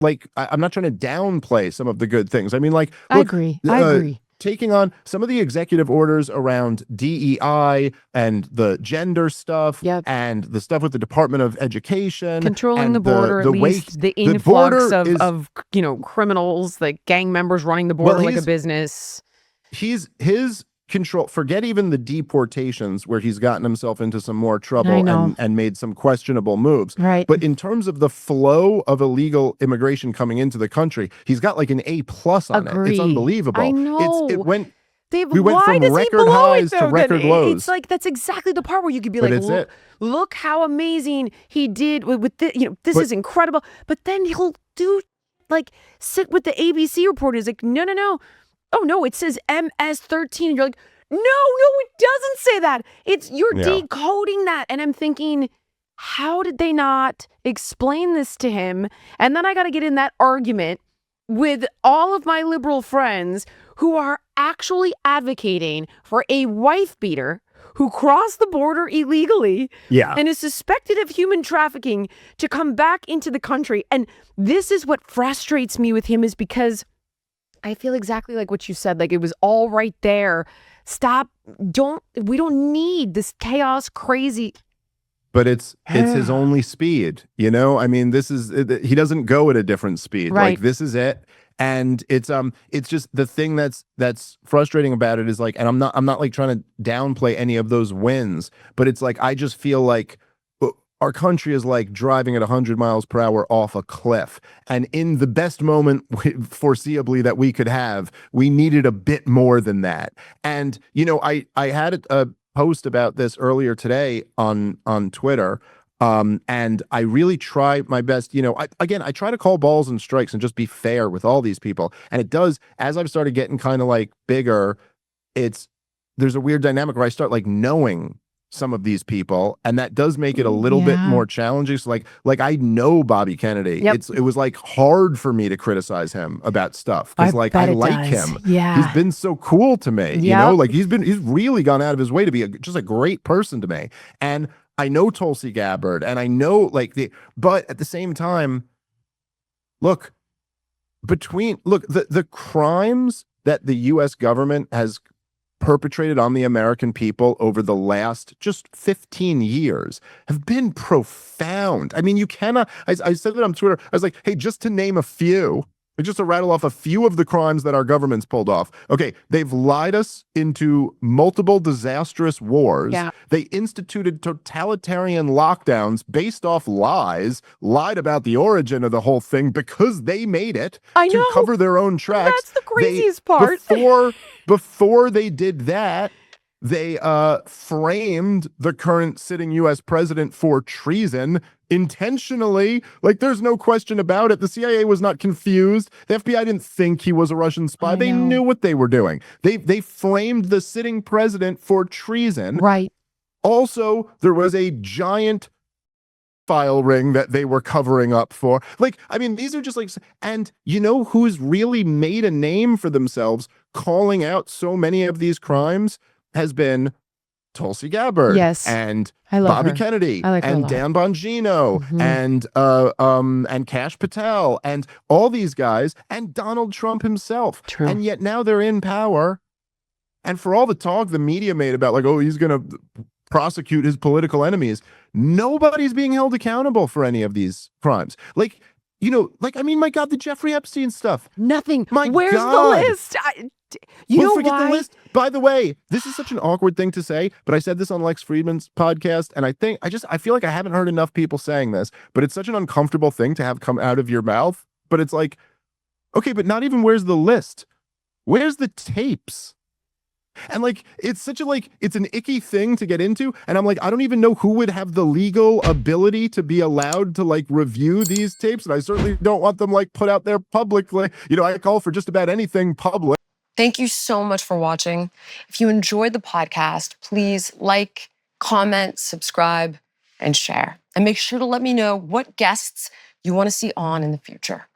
like, I'm not trying to downplay some of the good things. I mean, like, I look, agree. I agree. taking on some of the executive orders around DEI and the gender stuff Yep. and the stuff with the Department of Education. Controlling and the border, at least the influx border of criminals, like gang members running the border like a business. His control, forget even the deportations where he's gotten himself into some more trouble and made some questionable moves. Right. But in terms of the flow of illegal immigration coming into the country, he's got like an A+ on it. It's unbelievable. I know. We went why from does record he blow highs it, to record lows. It's like, that's exactly the part where you could be but like, look how amazing he did with the, this is incredible. But then he'll do like sit with the ABC reporters like, no. Oh no, it says MS-13. And you're like, no, it doesn't say that. You're decoding that. And I'm thinking, how did they not explain this to him? And then I got to get in that argument with all of my liberal friends who are actually advocating for a wife beater who crossed the border illegally and is suspected of human trafficking to come back into the country. And this is what frustrates me with him, is because I feel exactly like what you said. Like, it was all right there. Stop. We don't need this chaos, crazy. But it's his only speed, I mean, he doesn't go at a different speed. Right. Like, this is it. And it's just the thing that's frustrating about it is like, and I'm not like trying to downplay any of those wins, but it's like, I just feel like our country is like driving at 100 miles per hour off a cliff. And in the best moment foreseeably that we could have, we needed a bit more than that. And, I had a post about this earlier today on Twitter. And I really try my best, I try to call balls and strikes and just be fair with all these people. And it does, as I've started getting kind of like bigger, there's a weird dynamic where I start like knowing some of these people, and that does make it a little bit more challenging. So like I know Bobby Kennedy. It was like hard for me to criticize him about stuff because like I like him. Yeah, he's been so cool to me. Like he's really gone out of his way to be just a great person to me. And I know Tulsi Gabbard, and I know but at the same time, look, the crimes that the U.S. government has perpetrated on the American people over the last just 15 years have been profound. I mean, you cannot, I said that on Twitter, I was like, hey, just to name a few, just to rattle off a few of the crimes that our government's pulled off. Okay, they've lied us into multiple disastrous wars. Yeah. They instituted totalitarian lockdowns based off lies, lied about the origin of the whole thing because they made it to cover their own tracks. That's the craziest part. Before they did that, they framed the current sitting U.S. president for treason intentionally. Like, there's no question about it. The CIA was not confused. The FBI didn't think he was a Russian spy. They knew what they were doing. They framed the sitting president for treason. Right. Also, there was a giant file ring that they were covering up for. Like, I mean, these are just like, and who's really made a name for themselves calling out so many of these crimes has been Tulsi Gabbard, and Bobby Kennedy, and Dan Bongino, and Kash Patel, and all these guys, and Donald Trump himself. True. And yet now they're in power. And for all the talk the media made about like, oh, he's going to prosecute his political enemies, nobody's being held accountable for any of these crimes. Like, I mean, my God, the Jeffrey Epstein stuff. Nothing. Where's the list? Forget the list. By the way, this is such an awkward thing to say, but I said this on Lex Friedman's podcast, and I feel like I haven't heard enough people saying this, but it's such an uncomfortable thing to have come out of your mouth. But it's like, okay, but not even where's the list? Where's the tapes? And like, it's such a it's an icky thing to get into. And I'm like, I don't even know who would have the legal ability to be allowed to review these tapes. And I certainly don't want them put out there publicly. I call for just about anything public. Thank you so much for watching. If you enjoyed the podcast, please like, comment, subscribe, and share. And make sure to let me know what guests you want to see on in the future.